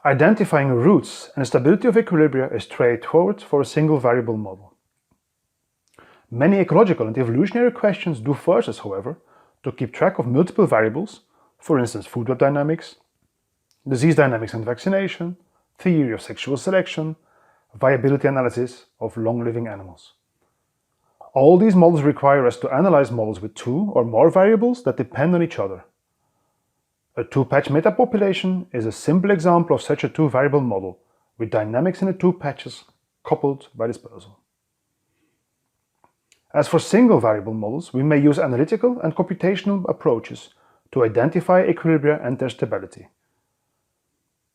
Identifying roots and the stability of equilibria is straightforward for a single variable model. Many ecological and evolutionary questions do force us, however, to keep track of multiple variables, for instance food web dynamics, disease dynamics and vaccination, theory of sexual selection, viability analysis of long-living animals. All these models require us to analyze models with two or more variables that depend on each other. A two-patch metapopulation is a simple example of such a two-variable model, with dynamics in the two patches coupled by dispersal. As for single-variable models, we may use analytical and computational approaches to identify equilibria and their stability.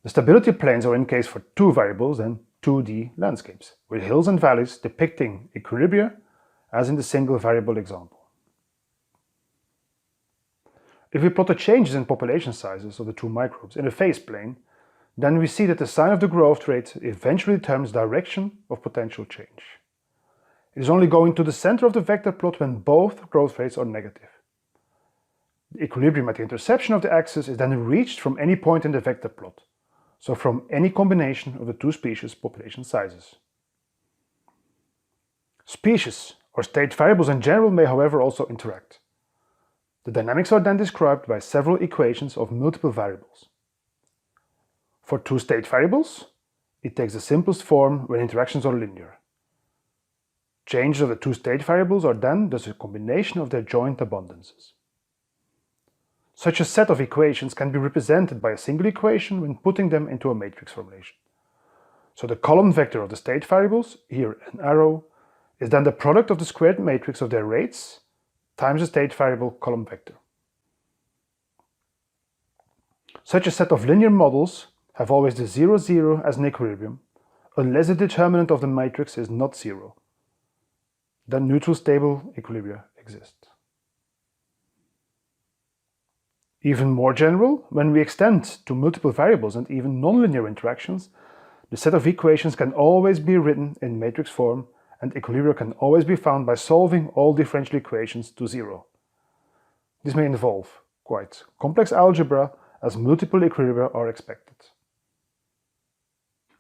The stability planes are in case for two variables then 2D landscapes, with hills and valleys depicting equilibria, as in the single-variable example. If we plot the changes in population sizes of the two microbes in a phase plane, then we see that the sign of the growth rate eventually determines direction of potential change. It is only going to the center of the vector plot when both growth rates are negative. The equilibrium at the intersection of the axis is then reached from any point in the vector plot, so from any combination of the two species' population sizes. Species or state variables in general may, however, also interact. The dynamics are then described by several equations of multiple variables. For two state variables, it takes the simplest form when interactions are linear. Changes of the two state variables are then thus a combination of their joint abundances. Such a set of equations can be represented by a single equation when putting them into a matrix formulation. So the column vector of the state variables, here an arrow, is then the product of the squared matrix of their rates times the state variable column vector. Such a set of linear models have always the 0, 0 as an equilibrium, unless the determinant of the matrix is not 0. Then neutral stable equilibria exist. Even more general, when we extend to multiple variables and even nonlinear interactions, the set of equations can always be written in matrix form, and equilibria can always be found by solving all differential equations to 0. This may involve quite complex algebra, as multiple equilibria are expected.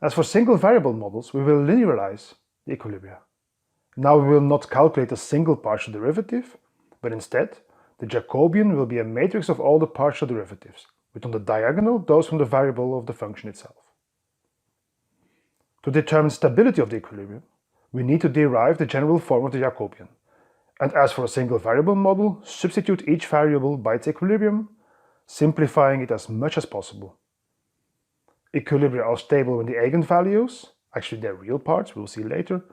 As for single variable models, we will linearize the equilibria. Now we will not calculate a single partial derivative, but instead the Jacobian will be a matrix of all the partial derivatives, with on the diagonal those from the variable of the function itself. To determine stability of the equilibrium, we need to derive the general form of the Jacobian, and as for a single variable model, substitute each variable by its equilibrium, simplifying it as much as possible. Equilibria are stable when the eigenvalues, actually their real parts, we'll see later,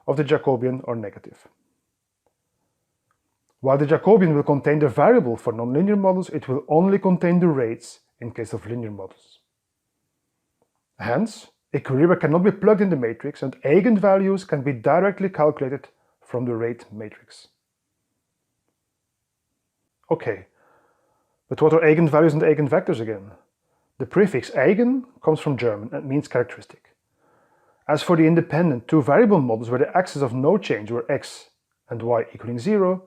of the Jacobian are negative. While the Jacobian will contain the variable for nonlinear models, it will only contain the rates in case of linear models. Hence, equilibria cannot be plugged in the matrix, and eigenvalues can be directly calculated from the rate matrix. Okay, but what are eigenvalues and eigenvectors again? The prefix eigen comes from German and means characteristic. As for the independent two-variable models where the axes of no change were x and y equaling 0,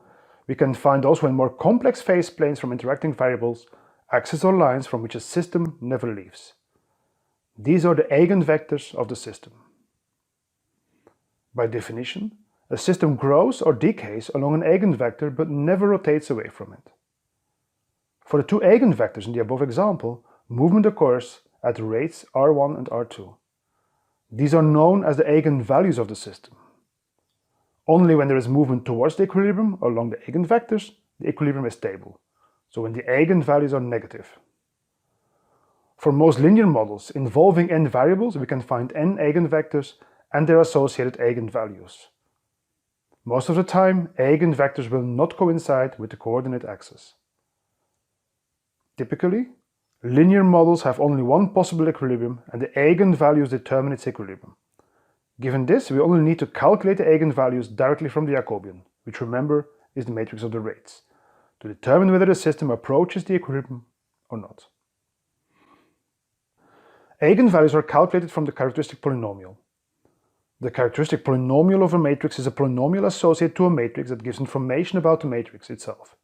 we can find also in more complex phase planes from interacting variables, axes or lines from which a system never leaves. These are the eigenvectors of the system. By definition, a system grows or decays along an eigenvector but never rotates away from it. For the two eigenvectors in the above example, movement occurs at rates r1 and r2. These are known as the eigenvalues of the system. Only when there is movement towards the equilibrium along the eigenvectors, the equilibrium is stable, so when the eigenvalues are negative. For most linear models involving n variables, we can find n eigenvectors and their associated eigenvalues. Most of the time, eigenvectors will not coincide with the coordinate axis. Typically, linear models have only one possible equilibrium, and the eigenvalues determine its equilibrium. Given this, we only need to calculate the eigenvalues directly from the Jacobian, which, remember, is the matrix of the rates, to determine whether the system approaches the equilibrium or not. Eigenvalues are calculated from the characteristic polynomial. The characteristic polynomial of a matrix is a polynomial associated to a matrix that gives information about the matrix itself.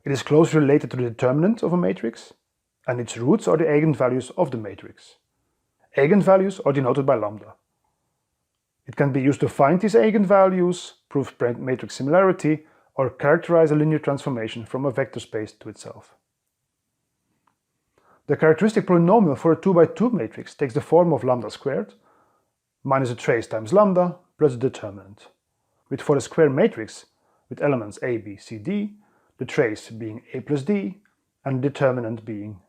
It is closely related to the determinant of a matrix, and its roots are the eigenvalues of the matrix. Eigenvalues are denoted by lambda. It can be used to find these eigenvalues, prove matrix similarity, or characterize a linear transformation from a vector space to itself. The characteristic polynomial for a 2 by 2 matrix takes the form of lambda squared minus a trace times lambda plus a determinant, with for a square matrix with elements a, b, c, d, the trace being a plus d and the determinant being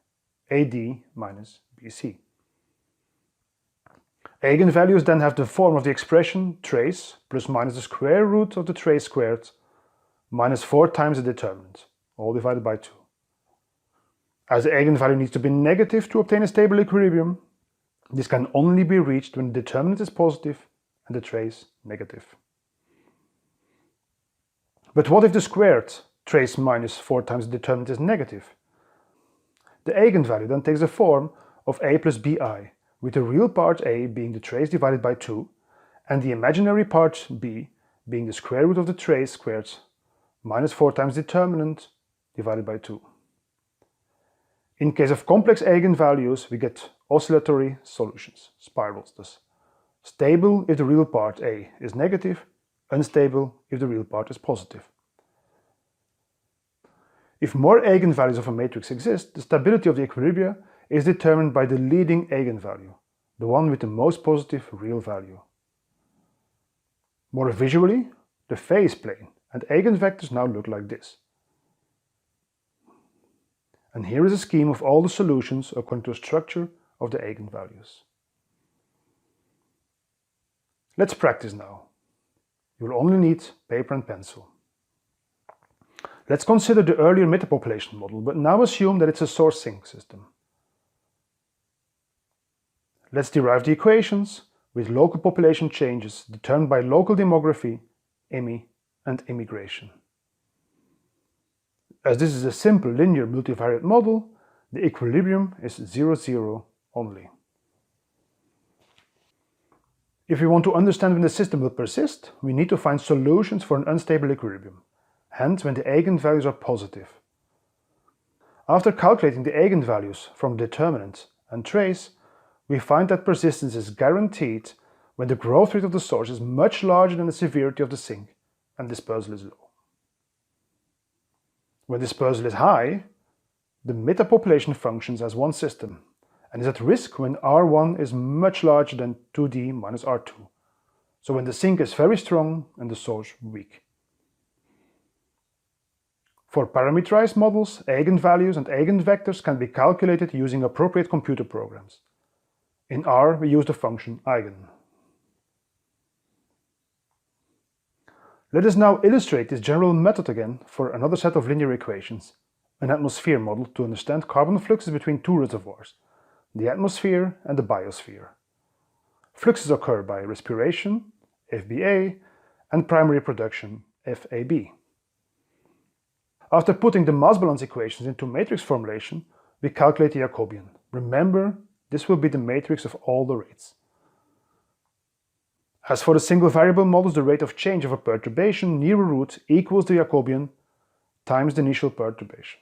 ad minus bc. Eigenvalues then have the form of the expression trace plus minus the square root of the trace squared minus 4 times the determinant, all divided by 2. As the eigenvalue needs to be negative to obtain a stable equilibrium, this can only be reached when the determinant is positive and the trace negative. But what if the squared trace minus 4 times the determinant is negative? The eigenvalue then takes the form of a plus bi, with the real part a being the trace divided by 2, and the imaginary part b being the square root of the trace squared minus 4 times determinant divided by 2. In case of complex eigenvalues, we get oscillatory solutions, spirals thus. Stable if the real part a is negative, unstable if the real part is positive. If more eigenvalues of a matrix exist, the stability of the equilibria is determined by the leading eigenvalue, the one with the most positive real value. More visually, the phase plane and eigenvectors now look like this. And here is a scheme of all the solutions according to the structure of the eigenvalues. Let's practice now. You will only need paper and pencil. Let's consider the earlier metapopulation model, but now assume that it's a source-sink system. Let's derive the equations with local population changes determined by local demography, IMI, and immigration. As this is a simple linear multivariate model, the equilibrium is 0, 0 only. If we want to understand when the system will persist, we need to find solutions for an unstable equilibrium, hence when the eigenvalues are positive. After calculating the eigenvalues from determinant and trace, we find that persistence is guaranteed when the growth rate of the source is much larger than the severity of the sink and dispersal is low. When dispersal is high, the metapopulation functions as one system and is at risk when R1 is much larger than 2D minus R2, so when the sink is very strong and the source weak. For parameterized models, eigenvalues and eigenvectors can be calculated using appropriate computer programs. In R, we use the function eigen. Let us now illustrate this general method again for another set of linear equations, an atmosphere model to understand carbon fluxes between two reservoirs, the atmosphere and the biosphere. Fluxes occur by respiration, FBA, and primary production, FAB. After putting the mass balance equations into matrix formulation, we calculate the Jacobian. Remember, this will be the matrix of all the rates. As for the single variable models, the rate of change of a perturbation near a root equals the Jacobian times the initial perturbation.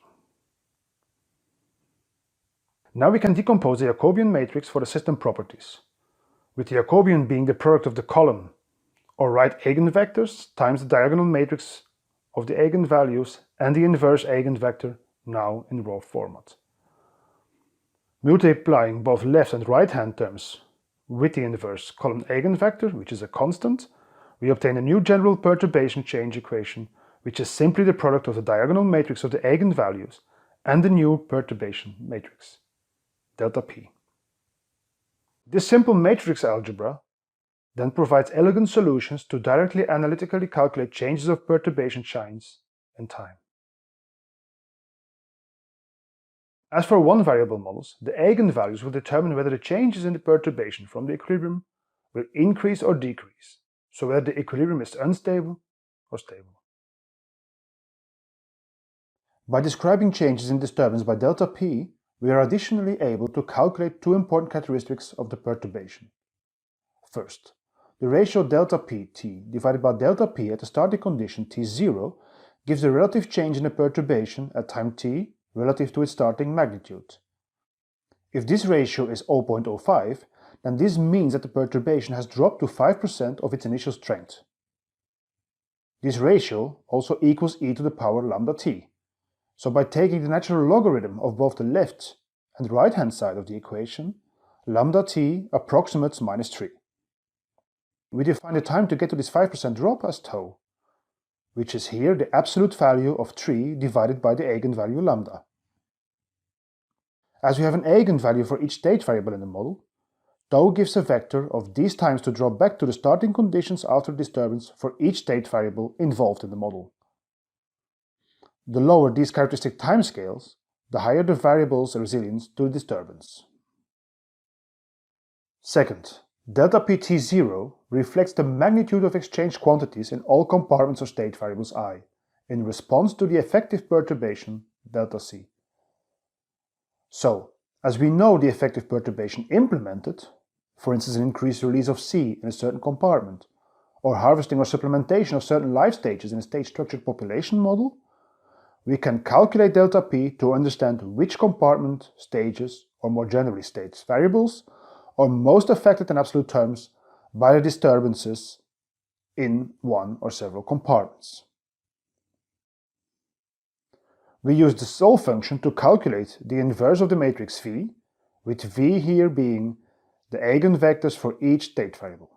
Now we can decompose the Jacobian matrix for the system properties, with the Jacobian being the product of the column or right eigenvectors times the diagonal matrix of the eigenvalues and the inverse eigenvector, now in raw format. Multiplying both left and right hand terms with the inverse column eigenvector, which is a constant, we obtain a new general perturbation change equation, which is simply the product of the diagonal matrix of the eigenvalues and the new perturbation matrix, delta p. This simple matrix algebra then provides elegant solutions to directly analytically calculate changes of perturbation signs and time. As for one-variable models, the eigenvalues will determine whether the changes in the perturbation from the equilibrium will increase or decrease, so whether the equilibrium is unstable or stable. By describing changes in disturbance by delta p, we are additionally able to calculate two important characteristics of the perturbation. First, the ratio delta pt divided by delta p at the starting condition t0 gives the relative change in the perturbation at time t relative to its starting magnitude. If this ratio is 0.05, then this means that the perturbation has dropped to 5% of its initial strength. This ratio also equals e to the power lambda t. So by taking the natural logarithm of both the left and right hand side of the equation, lambda t approximates minus 3. We define the time to get to this 5% drop as tau, which is here the absolute value of 3 divided by the eigenvalue lambda. As we have an eigenvalue for each state variable in the model, tau gives a vector of these times to drop back to the starting conditions after disturbance for each state variable involved in the model. The lower these characteristic timescales, the higher the variable's resilience to disturbance. Second, delta pt0 reflects the magnitude of exchange quantities in all compartments of state variables I, in response to the effective perturbation delta c. So, as we know the effective perturbation implemented, for instance an increased release of C in a certain compartment, or harvesting or supplementation of certain life stages in a state-structured population model, we can calculate delta P to understand which compartment, stages, or more generally states variables, are most affected in absolute terms by the disturbances in one or several compartments. We use the solve function to calculate the inverse of the matrix V, with V here being the eigenvectors for each state variable.